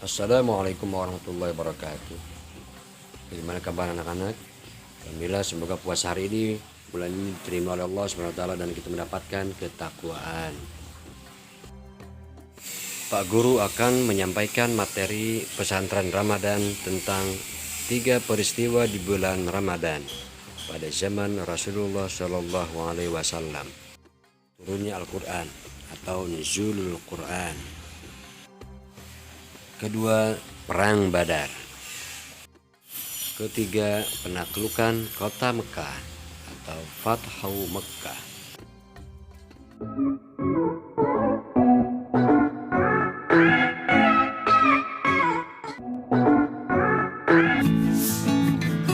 Assalamualaikum warahmatullahi wabarakatuh. Bagaimana kabar anak-anak? Alhamdulillah, semoga puasa hari ini, bulan ini diterima oleh Allah SWT dan kita mendapatkan ketakwaan. Pak Guru akan menyampaikan materi pesantren Ramadan tentang 3 peristiwa di bulan Ramadan pada zaman Rasulullah Shallallahu Alaihi Wasallam. Turunnya Al-Quran atau Nuzulul Quran. Kedua, Perang Badar. Ketiga, penaklukan kota Mekah atau Fathu Mekah.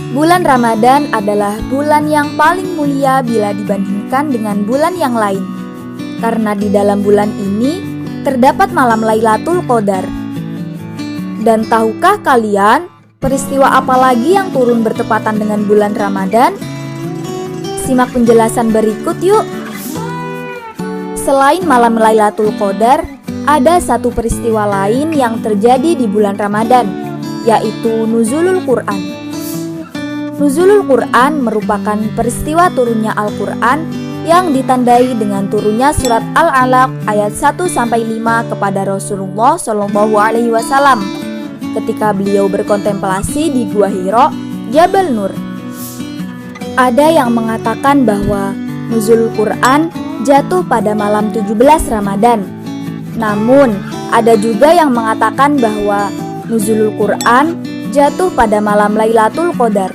Bulan Ramadan adalah bulan yang paling mulia bila dibandingkan dengan bulan yang lain. Karena di dalam bulan ini terdapat malam Lailatul Qadar. Dan tahukah kalian peristiwa apa lagi yang turun bertepatan dengan bulan Ramadan? Simak penjelasan berikut yuk. Selain malam Lailatul Qadar, ada satu peristiwa lain yang terjadi di bulan Ramadan, yaitu Nuzulul Quran. Nuzulul Quran merupakan peristiwa turunnya Al-Quran yang ditandai dengan turunnya surat Al-Alaq ayat 1-5 kepada Rasulullah Shallallahu Alaihi Wasallam ketika beliau berkontemplasi di Gua Hiro, Jabal Nur. Ada yang mengatakan bahwa Nuzulul Quran jatuh pada malam 17 Ramadan. Namun, ada juga yang mengatakan bahwa Nuzulul Quran jatuh pada malam Lailatul Qadar.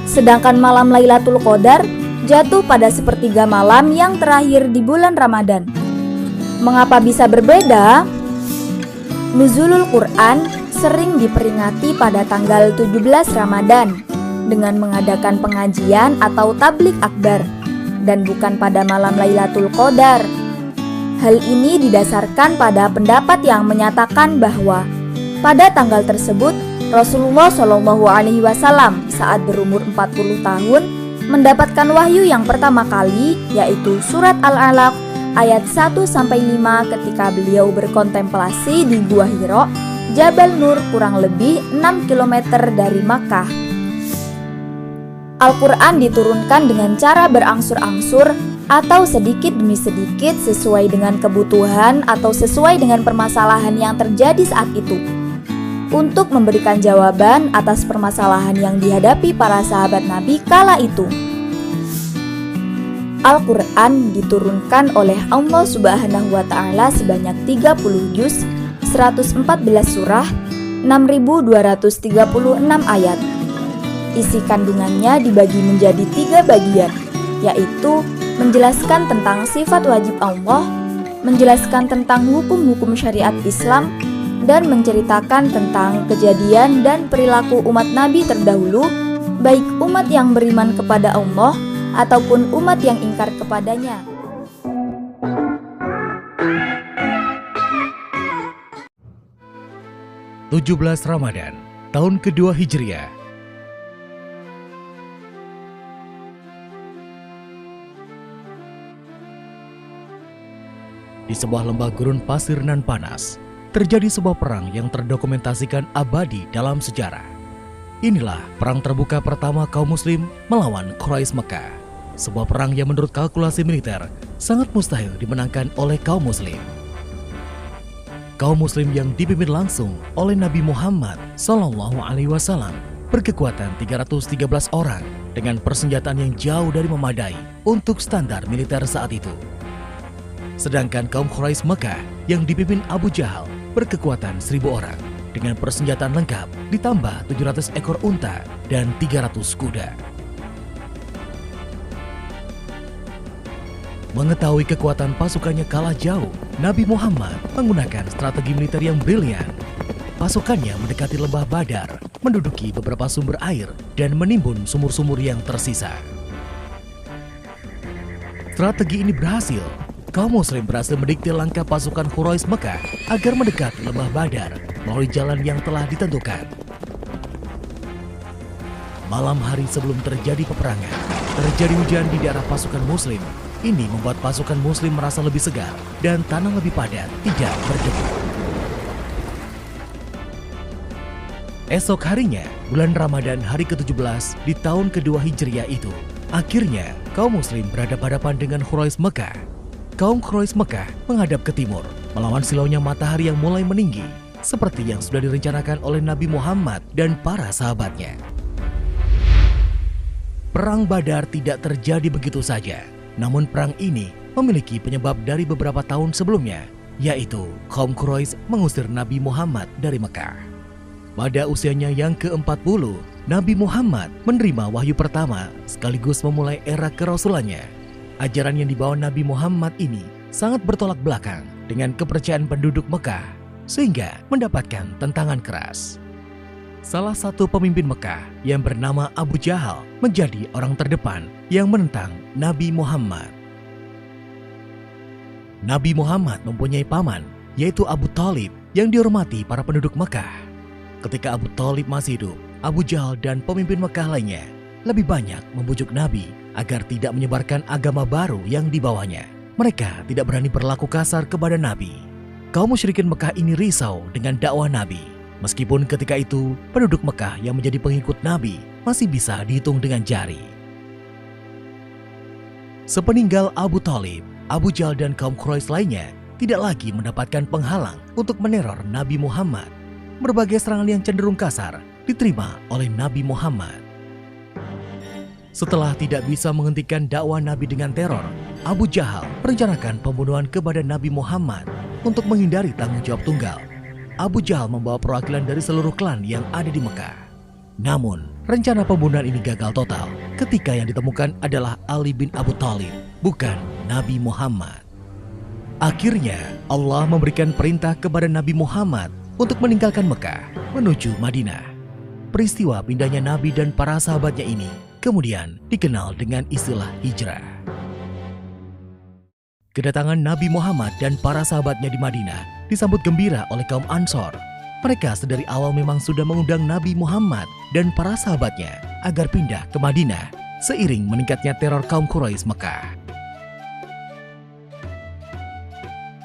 Sedangkan malam Lailatul Qadar jatuh pada sepertiga malam yang terakhir di bulan Ramadan. Mengapa bisa berbeda? Nuzulul Quran sering diperingati pada tanggal 17 Ramadan dengan mengadakan pengajian atau tablik akbar dan bukan pada malam Lailatul Qadar. Hal ini didasarkan pada pendapat yang menyatakan bahwa pada tanggal tersebut Rasulullah Shallallahu Alaihi Wasallam saat berumur 40 tahun mendapatkan wahyu yang pertama kali, yaitu surat Al-Alaq ayat 1-5 ketika beliau berkontemplasi di Gua Hiro, Jabal Nur, kurang lebih 6 km dari Makkah. Al-Quran diturunkan dengan cara berangsur-angsur atau sedikit demi sedikit sesuai dengan kebutuhan atau sesuai dengan permasalahan yang terjadi saat itu, untuk memberikan jawaban atas permasalahan yang dihadapi para sahabat Nabi kala itu. Al-Quran diturunkan oleh Allah Subhanahu wa Ta'ala sebanyak 30 juz, 114 surah, 6.236 ayat. Isi kandungannya dibagi menjadi 3 bagian, yaitu menjelaskan tentang sifat wajib Allah, menjelaskan tentang hukum-hukum syariat Islam, dan menceritakan tentang kejadian dan perilaku umat Nabi terdahulu, baik umat yang beriman kepada Allah ataupun umat yang ingkar kepadanya. (17 Ramadan, tahun kedua Hijriah). Di sebuah lembah gurun pasir nan panas, terjadi sebuah perang yang terdokumentasikan abadi dalam sejarah. Inilah perang terbuka pertama kaum muslim melawan Quraisy Mekah. Sebuah perang yang menurut kalkulasi militer sangat mustahil dimenangkan oleh kaum muslim. Kaum muslim yang dipimpin langsung oleh Nabi Muhammad Sallallahu Alaihi Wasallam berkekuatan 313 orang dengan persenjataan yang jauh dari memadai untuk standar militer saat itu. Sedangkan kaum Quraisy Mekah yang dipimpin Abu Jahal berkekuatan 1.000 orang dengan persenjataan lengkap ditambah 700 ekor unta dan 300 kuda. Mengetahui kekuatan pasukannya kalah jauh, Nabi Muhammad menggunakan strategi militer yang brilian. Pasukannya mendekati lembah Badar, menduduki beberapa sumber air, dan menimbun sumur-sumur yang tersisa. Strategi ini berhasil. Kaum muslim berhasil mendikte langkah pasukan Quraisy Mekah agar mendekati lembah Badar melalui jalan yang telah ditentukan. Malam hari sebelum terjadi peperangan, terjadi hujan di daerah pasukan muslim. Ini membuat pasukan muslim merasa lebih segar dan tanah lebih padat, tidak berdebu. Esok harinya, bulan Ramadan hari ke-17 di tahun kedua Hijriah itu, akhirnya kaum muslim berhadapan-hadapan dengan Quraisy Mekah. Kaum Quraisy Mekah menghadap ke timur, melawan silaunya matahari yang mulai meninggi, seperti yang sudah direncanakan oleh Nabi Muhammad dan para sahabatnya. Perang Badar tidak terjadi begitu saja, namun perang ini memiliki penyebab dari beberapa tahun sebelumnya, yaitu kaum Quraisy mengusir Nabi Muhammad dari Mekah. Pada usianya yang ke-40, Nabi Muhammad menerima wahyu pertama sekaligus memulai era kerasulannya. Ajaran yang dibawa Nabi Muhammad ini sangat bertolak belakang dengan kepercayaan penduduk Mekah, sehingga mendapatkan tentangan keras. Salah satu pemimpin Mekah yang bernama Abu Jahal menjadi orang terdepan yang menentang Nabi Muhammad. Nabi Muhammad mempunyai paman, yaitu Abu Thalib, yang dihormati para penduduk Mekah. Ketika Abu Thalib masih hidup, Abu Jahal dan pemimpin Mekah lainnya lebih banyak membujuk Nabi agar tidak menyebarkan agama baru yang dibawanya. Mereka tidak berani berlaku kasar kepada Nabi. Kaum musyrikin Mekah ini risau dengan dakwah Nabi. Meskipun ketika itu penduduk Mekah yang menjadi pengikut Nabi masih bisa dihitung dengan jari. Sepeninggal Abu Thalib, Abu Jahal dan kaum Quraisy lainnya tidak lagi mendapatkan penghalang untuk meneror Nabi Muhammad. Berbagai serangan yang cenderung kasar diterima oleh Nabi Muhammad. Setelah tidak bisa menghentikan dakwah Nabi dengan teror, Abu Jahal merencanakan pembunuhan kepada Nabi Muhammad untuk menghindari tanggung jawab tunggal. Abu Jahal membawa perwakilan dari seluruh klan yang ada di Mekah. Namun, rencana pembunuhan ini gagal total ketika yang ditemukan adalah Ali bin Abu Thalib, bukan Nabi Muhammad. Akhirnya, Allah memberikan perintah kepada Nabi Muhammad untuk meninggalkan Mekah menuju Madinah. Peristiwa pindahnya Nabi dan para sahabatnya ini kemudian dikenal dengan istilah hijrah. Kedatangan Nabi Muhammad dan para sahabatnya di Madinah disambut gembira oleh kaum Ansor. Mereka sedari awal memang sudah mengundang Nabi Muhammad dan para sahabatnya agar pindah ke Madinah seiring meningkatnya teror kaum Quraisy Mekah.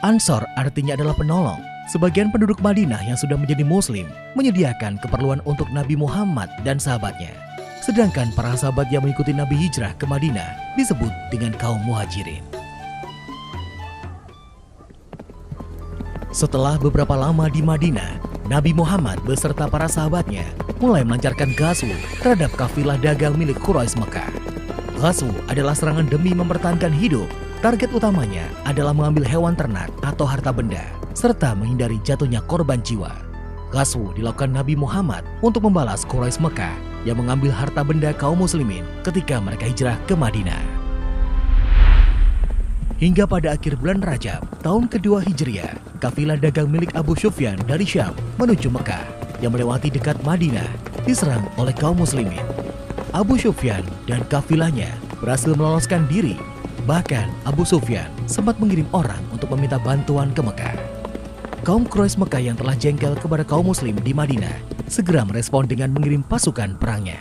Ansor artinya adalah penolong. Sebagian penduduk Madinah yang sudah menjadi muslim menyediakan keperluan untuk Nabi Muhammad dan sahabatnya. Sedangkan para sahabat yang mengikuti Nabi hijrah ke Madinah disebut dengan kaum muhajirin. Setelah beberapa lama di Madinah, Nabi Muhammad beserta para sahabatnya mulai melancarkan ghazwu terhadap kafilah dagang milik Quraisy Mekah. Ghazwu adalah serangan demi mempertahankan hidup. Target utamanya adalah mengambil hewan ternak atau harta benda, serta menghindari jatuhnya korban jiwa. Ghazwu dilakukan Nabi Muhammad untuk membalas Quraisy Mekah yang mengambil harta benda kaum muslimin ketika mereka hijrah ke Madinah. Hingga pada akhir bulan Rajab, tahun kedua Hijriah, kafilah dagang milik Abu Sufyan dari Syam menuju Mekah yang melewati dekat Madinah diserang oleh kaum muslimin. Abu Sufyan dan kafilahnya berhasil meloloskan diri. Bahkan Abu Sufyan sempat mengirim orang untuk meminta bantuan ke Mekah. Kaum Quraisy Mekah yang telah jengkel kepada kaum muslim di Madinah segera merespon dengan mengirim pasukan perangnya.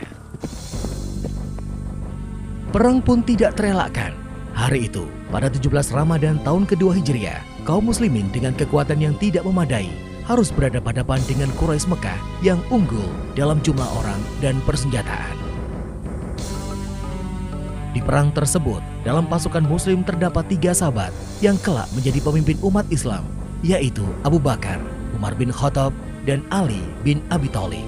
Perang pun tidak terelakkan. Hari itu, pada 17 Ramadan tahun kedua Hijriah, kaum muslimin dengan kekuatan yang tidak memadai harus berhadapan-hadapan dengan Quraisy Mekah yang unggul dalam jumlah orang dan persenjataan. Di perang tersebut, dalam pasukan muslim terdapat 3 sahabat yang kelak menjadi pemimpin umat Islam, yaitu Abu Bakar, Umar bin Khattab, dan Ali bin Abi Thalib.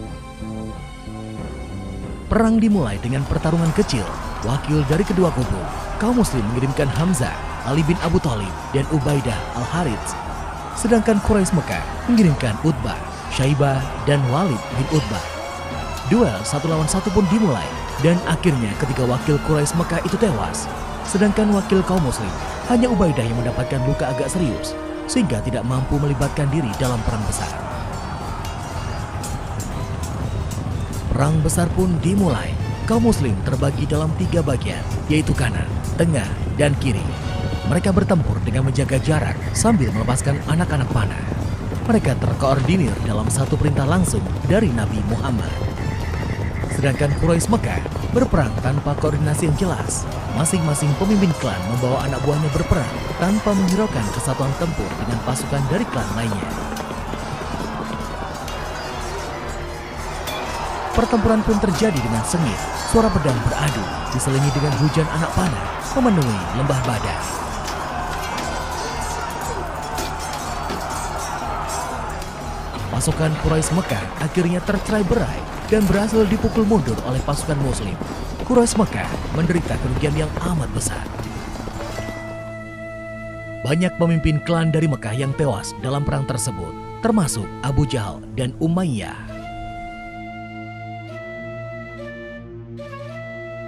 Perang dimulai dengan pertarungan kecil. Wakil dari kedua kubu, kaum muslim mengirimkan Hamzah, Ali bin Abu Thalib, dan Ubaidah al-Harits. Sedangkan Quraisy Mekah mengirimkan Utbah, Syaibah, dan Walid bin Utbah. Duel 1 lawan 1 pun dimulai, dan akhirnya ketika wakil Quraisy Mekah itu tewas, sedangkan wakil kaum muslim hanya Ubaidah yang mendapatkan luka agak serius, sehingga tidak mampu melibatkan diri dalam perang besar. Perang besar pun dimulai. Kaum muslim terbagi dalam 3 bagian, yaitu kanan, tengah, dan kiri. Mereka bertempur dengan menjaga jarak sambil melepaskan anak-anak panah. Mereka terkoordinir dalam satu perintah langsung dari Nabi Muhammad. Sedangkan Quraisy Mekah berperang tanpa koordinasi yang jelas. Masing-masing pemimpin klan membawa anak buahnya berperang tanpa menghiraukan kesatuan tempur dengan pasukan dari klan lainnya. pertempuran pun terjadi dengan sengit. Suara pedang beradu diselingi dengan hujan anak panah memenuhi lembah Badar. Pasukan Quraisy Mekah akhirnya tercerai-berai dan berhasil dipukul mundur oleh pasukan Muslim. Quraisy Mekah menderita kerugian yang amat besar. Banyak pemimpin klan dari Mekah yang tewas dalam perang tersebut, termasuk Abu Jahal dan Umayyah.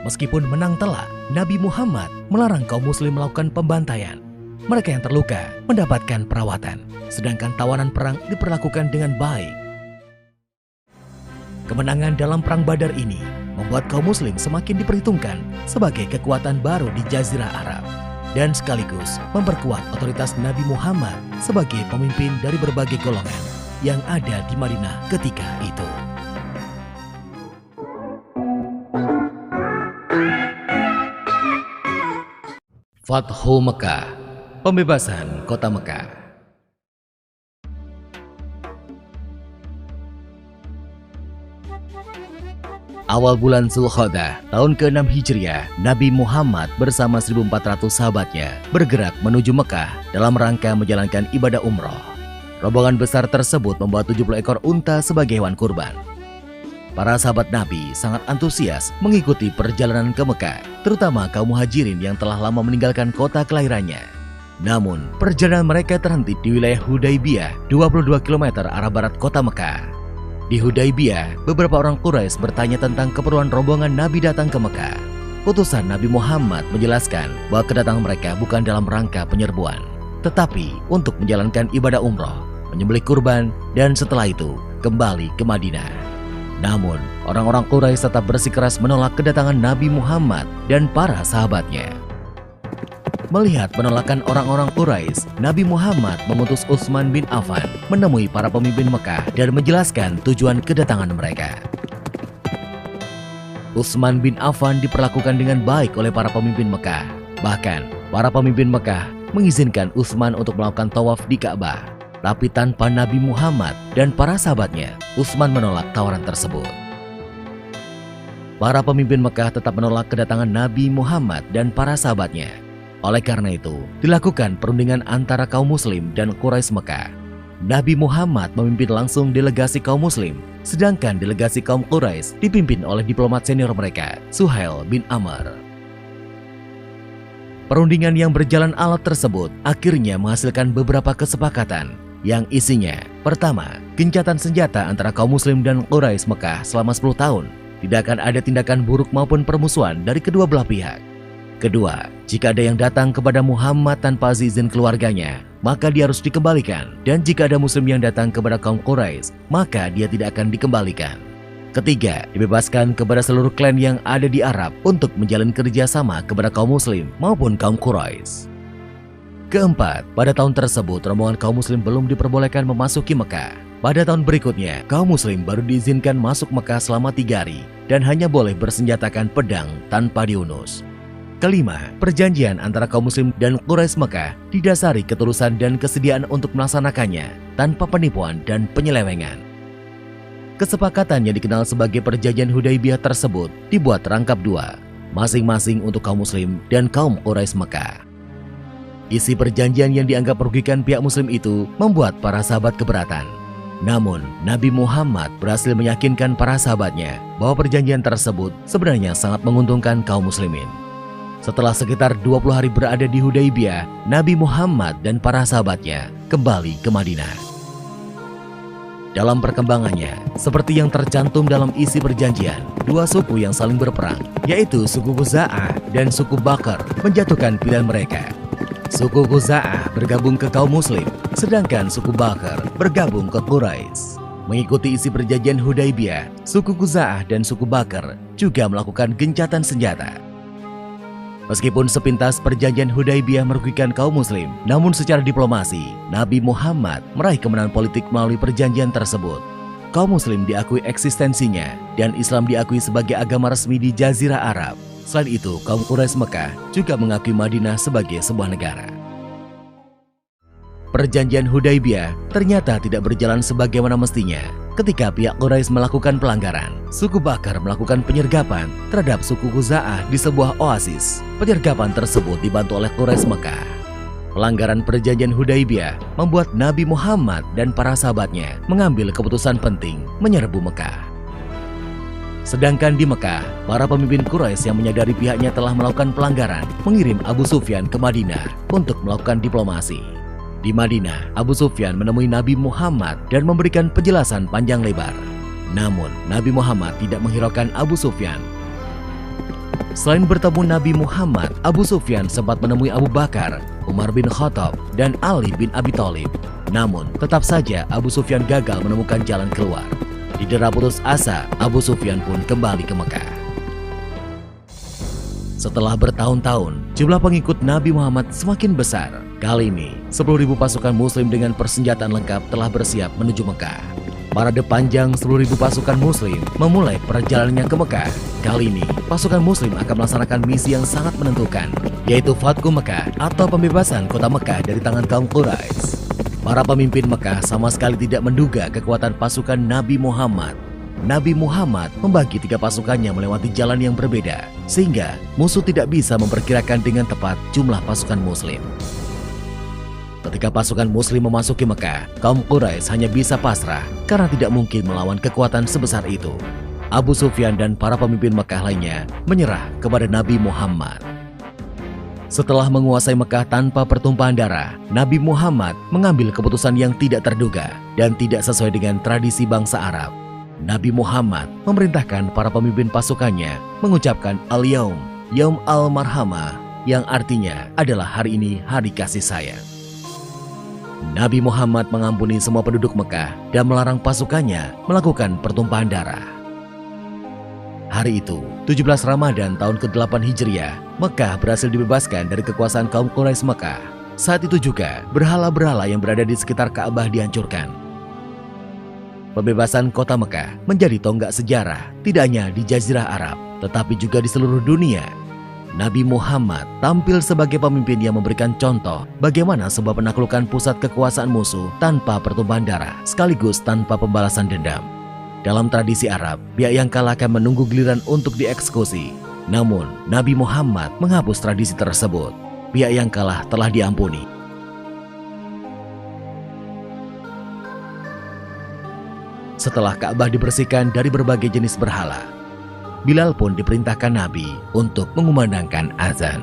Meskipun menang telak, Nabi Muhammad melarang kaum muslim melakukan pembantaian. Mereka yang terluka mendapatkan perawatan, sedangkan tawanan perang diperlakukan dengan baik. Kemenangan dalam perang Badar ini membuat kaum muslim semakin diperhitungkan sebagai kekuatan baru di Jazirah Arab dan sekaligus memperkuat otoritas Nabi Muhammad sebagai pemimpin dari berbagai golongan yang ada di Madinah ketika itu. Fathu Mekah, pembebasan kota Mekah. Awal bulan Zulkhodah, tahun ke-6 Hijriah, Nabi Muhammad bersama 1.400 sahabatnya bergerak menuju Mekah dalam rangka menjalankan ibadah umroh. Rombongan besar tersebut membawa 70 ekor unta sebagai hewan kurban. Para sahabat Nabi sangat antusias mengikuti perjalanan ke Mekah, terutama kaum muhajirin yang telah lama meninggalkan kota kelahirannya. Namun, perjalanan mereka terhenti di wilayah Hudaybiyah, 22 km arah barat kota Mekah. Di Hudaybiyah, beberapa orang Quraisy bertanya tentang keperluan rombongan Nabi datang ke Mekah. Utusan Nabi Muhammad menjelaskan bahwa kedatangan mereka bukan dalam rangka penyerbuan, tetapi untuk menjalankan ibadah umroh, menyembelih kurban, dan setelah itu kembali ke Madinah. Namun, orang-orang Quraisy tetap bersikeras menolak kedatangan Nabi Muhammad dan para sahabatnya. Melihat penolakan orang-orang Quraisy, Nabi Muhammad mengutus Utsman bin Affan menemui para pemimpin Mekah dan menjelaskan tujuan kedatangan mereka. Utsman bin Affan diperlakukan dengan baik oleh para pemimpin Mekah. Bahkan, para pemimpin Mekah mengizinkan Utsman untuk melakukan tawaf di Ka'bah. Tapi tanpa Nabi Muhammad dan para sahabatnya, Utsman menolak tawaran tersebut. Para pemimpin Mekah tetap menolak kedatangan Nabi Muhammad dan para sahabatnya. Oleh karena itu, dilakukan perundingan antara kaum muslim dan Quraisy Mekah. Nabi Muhammad memimpin langsung delegasi kaum muslim, sedangkan delegasi kaum Quraisy dipimpin oleh diplomat senior mereka, Suhail bin Amr. Perundingan yang berjalan alot tersebut akhirnya menghasilkan beberapa kesepakatan yang isinya, pertama, gencatan senjata antara kaum muslim dan Quraisy Mekah selama 10 tahun. Tidak akan ada tindakan buruk maupun permusuhan dari kedua belah pihak. Kedua, jika ada yang datang kepada Muhammad tanpa izin keluarganya, maka dia harus dikembalikan. Dan jika ada muslim yang datang kepada kaum Quraisy, maka dia tidak akan dikembalikan. Ketiga, dibebaskan kepada seluruh klan yang ada di Arab untuk menjalin kerjasama kepada kaum muslim maupun kaum Quraisy. Keempat, pada tahun tersebut rombongan kaum muslim belum diperbolehkan memasuki Mekah. Pada tahun berikutnya, kaum muslim baru diizinkan masuk Mekah selama 3 hari dan hanya boleh bersenjatakan pedang tanpa diunus. Kelima, perjanjian antara kaum muslim dan Quraisy Mekah didasari ketulusan dan kesediaan untuk melaksanakannya tanpa penipuan dan penyelewengan. Kesepakatan yang dikenal sebagai perjanjian Hudaybiyah tersebut dibuat rangkap 2, masing-masing untuk kaum muslim dan kaum Quraisy Mekah. Isi perjanjian yang dianggap merugikan pihak muslim itu membuat para sahabat keberatan. Namun, Nabi Muhammad berhasil meyakinkan para sahabatnya bahwa perjanjian tersebut sebenarnya sangat menguntungkan kaum muslimin. Setelah sekitar 20 hari berada di Hudaybiyah, Nabi Muhammad dan para sahabatnya kembali ke Madinah. Dalam perkembangannya, seperti yang tercantum dalam isi perjanjian, 2 suku yang saling berperang, yaitu suku Khuza'ah dan suku Bakr, menjatuhkan pilihan mereka. Suku Khuza'ah bergabung ke kaum muslim, sedangkan suku Bakr bergabung ke Quraisy. Mengikuti isi perjanjian Hudaybiyah, suku Khuza'ah dan suku Bakr juga melakukan gencatan senjata. Meskipun sepintas perjanjian Hudaybiyah merugikan kaum muslim, namun secara diplomasi, Nabi Muhammad meraih kemenangan politik melalui perjanjian tersebut. Kaum muslim diakui eksistensinya dan Islam diakui sebagai agama resmi di Jazirah Arab. Selain itu, kaum Quraisy Mekah juga mengakui Madinah sebagai sebuah negara. Perjanjian Hudaybiyah ternyata tidak berjalan sebagaimana mestinya. ketika pihak Quraisy melakukan pelanggaran. Suku Bakar melakukan penyergapan terhadap suku Khuza'ah di sebuah oasis. Penyergapan tersebut dibantu oleh Quraisy Mekah. Pelanggaran perjanjian Hudaibiyah membuat Nabi Muhammad dan para sahabatnya mengambil keputusan penting menyerbu Mekah. Sedangkan di Mekah, para pemimpin Quraisy yang menyadari pihaknya telah melakukan pelanggaran mengirim Abu Sufyan ke Madinah untuk melakukan diplomasi. Di Madinah, Abu Sufyan menemui Nabi Muhammad dan memberikan penjelasan panjang lebar. Namun, Nabi Muhammad tidak menghiraukan Abu Sufyan. Selain bertemu Nabi Muhammad, Abu Sufyan sempat menemui Abu Bakar, Umar bin Khattab, dan Ali bin Abi Thalib. Namun, tetap saja Abu Sufyan gagal menemukan jalan keluar. Didera putus asa, Abu Sufyan pun kembali ke Mekah. Setelah bertahun-tahun, jumlah pengikut Nabi Muhammad semakin besar. Kali ini, 10.000 pasukan muslim dengan persenjataan lengkap telah bersiap menuju Mekah. Parade panjang 10.000 pasukan muslim memulai perjalanannya ke Mekah. Kali ini, pasukan muslim akan melaksanakan misi yang sangat menentukan, yaitu Fathu Mekah atau pembebasan kota Mekah dari tangan kaum Quraisy. Para pemimpin Mekah sama sekali tidak menduga kekuatan pasukan Nabi Muhammad. Nabi Muhammad membagi 3 pasukannya melewati jalan yang berbeda, sehingga musuh tidak bisa memperkirakan dengan tepat jumlah pasukan muslim. Ketika pasukan muslim memasuki Mekah, kaum Quraisy hanya bisa pasrah karena tidak mungkin melawan kekuatan sebesar itu. Abu Sufyan dan para pemimpin Mekah lainnya menyerah kepada Nabi Muhammad. Setelah menguasai Mekah tanpa pertumpahan darah, Nabi Muhammad mengambil keputusan yang tidak terduga dan tidak sesuai dengan tradisi bangsa Arab. Nabi Muhammad memerintahkan para pemimpin pasukannya mengucapkan Al-Yaum, Yaum Al-Marhamah, yang artinya adalah hari ini hari kasih sayang. Nabi Muhammad mengampuni semua penduduk Mekah dan melarang pasukannya melakukan pertumpahan darah. Hari itu, 17 Ramadan tahun ke-8 Hijriah, Mekah berhasil dibebaskan dari kekuasaan kaum Quraisy Mekah. Saat itu juga, berhala-berhala yang berada di sekitar Ka'bah dihancurkan. Pembebasan kota Mekah menjadi tonggak sejarah, tidak hanya di Jazirah Arab, tetapi juga di seluruh dunia. Nabi Muhammad tampil sebagai pemimpin yang memberikan contoh bagaimana sebuah penaklukan pusat kekuasaan musuh tanpa pertumpahan darah, sekaligus tanpa pembalasan dendam. Dalam tradisi Arab, pihak yang kalah akan menunggu giliran untuk dieksekusi. Namun, Nabi Muhammad menghapus tradisi tersebut. Pihak yang kalah telah diampuni. Setelah Ka'bah dibersihkan dari berbagai jenis berhala, Bilal pun diperintahkan Nabi untuk mengumandangkan azan.